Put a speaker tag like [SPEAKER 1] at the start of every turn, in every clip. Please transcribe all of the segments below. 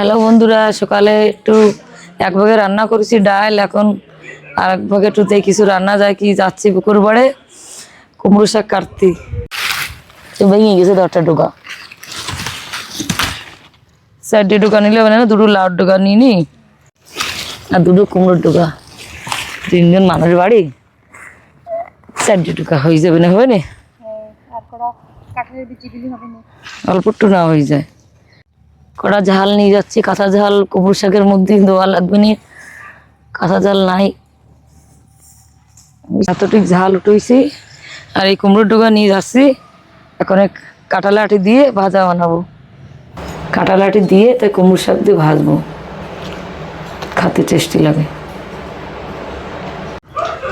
[SPEAKER 1] Hello বন্ধুরা, সকালে একটু এক ভাগে রান্না করেছি ডাল, এখন আর এক ভাগে একটুতে কিছু রান্না যায় কি যাচ্ছি পুকুর পাড়ে কুমড়ো শাক কাটতে। তো ভেঙে গেছে 10টা ডোকা, 4টে ডোকা নিলে মানে না, 2টো লাউর ডোকা নিয়ে নি আর 2টো কুমড়োর ডোকা, 3জন মানুষ বাড়ি, 4টে ডোকা হয়ে যাবে না? হবে না? অল্প একটু না হয়ে যায়। কড়া ঝাল নিয়ে যাচ্ছি, কাঁচা ঝাল কুমড়ো শাকের মধ্যে দেওয়া লাগবে না, কাঁচা ঝাল নাই, এতটুক ঝাল উঠেছি। আর এই কুমড়োর ডোকা নিয়ে যাচ্ছি, এখন কাঁটা লাঠি দিয়ে ভাজা বানাবো। কাঁটা লাঠি দিয়ে তাই কুমড়ো শাক দিয়ে ভাজবো, খেতে টেস্টি লাগে।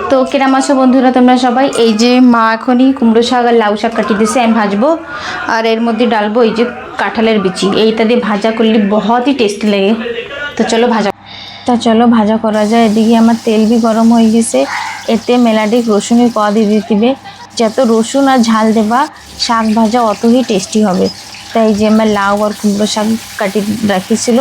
[SPEAKER 2] তো কিরাম আছো বন্ধুরা তোমরা সবাই? এই যে মা এখনই কুমড়ো শাক আর লাউ শাক কাটিয়ে দিয়েছে, আমি ভাজবো। আর এর মধ্যে ডালবো এই যে কাঁঠালের বিচি, এইটা দিয়ে ভাজা করলে বহুতই টেস্টি লাগে। তো চলো ভাজা করা যায়। এদিকে আমার তেল भी গরম হয়ে গেছে, এতে মেলাডিক রসুনের ক দিয়ে দিতে। যত রসুন আর ঝাল দেবা শাক ভাজা অতই টেস্টি হবে। তাই যে আমার লাউ আর কুমড়ো শাক কাটি রাখিছিল,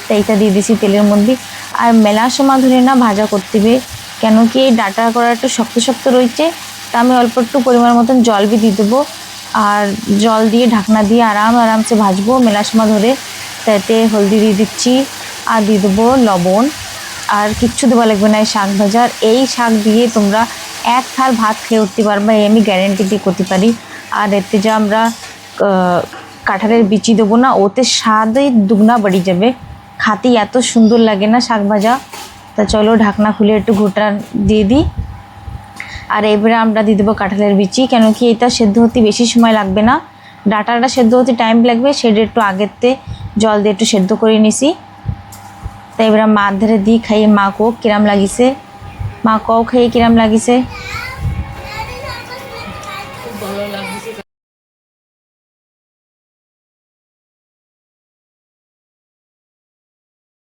[SPEAKER 2] তাই এটা দিয়ে দিছি তেলের মধ্যে। আর মেলা সময় ধরে না ভাজা করতে হবে, কেন কি এই ডাটা করা একটু শক্ত শক্ত রয়েছে। তা আমি অল্প একটু পরিমাণ মতন জল भी দিয়ে দেবো, আর জল দিয়ে ঢাকনা দিয়ে আরামসে ভাজবো মেলা সময় ধরে। তাতে হলদি দিয়ে দিচ্ছি আর দিয়ে দেবো লবণ, আর কিচ্ছু দেওয়া লাগবে না এই শাক ভাজার। এই শাক দিয়ে তোমরা এক থাল ভাত খেয়ে উঠতে পারবে, এই আমি গ্যারেন্টি দিয়ে করতে পারি। আর এতে যে আমরা কাঁঠালের বিচি দেবো না, ওতে স্বাদই দুগুনা বেড়ে যাবে, খাতে এত সুন্দর লাগে না শাক ভাজা। তা চলো ঢাকনা খুলে একটু ঘোটা দিয়ে দিই। আর এবারে আমরা দিয়ে দেবো কাঁঠালের বিচি, কেন কি এটা সেদ্ধ হতে বেশি সময় লাগবে না, ডাটাটা সেদ্ধ হতে টাইম লাগবে, সেটা একটু আগেতে জল দিয়ে একটু সেদ্ধ করে নিছি। তাই এবার মা ধরে দিই খাইয়ে মা কো কিরাম লাগিছে, মা কও খাইয়ে কিরাম লাগিছে।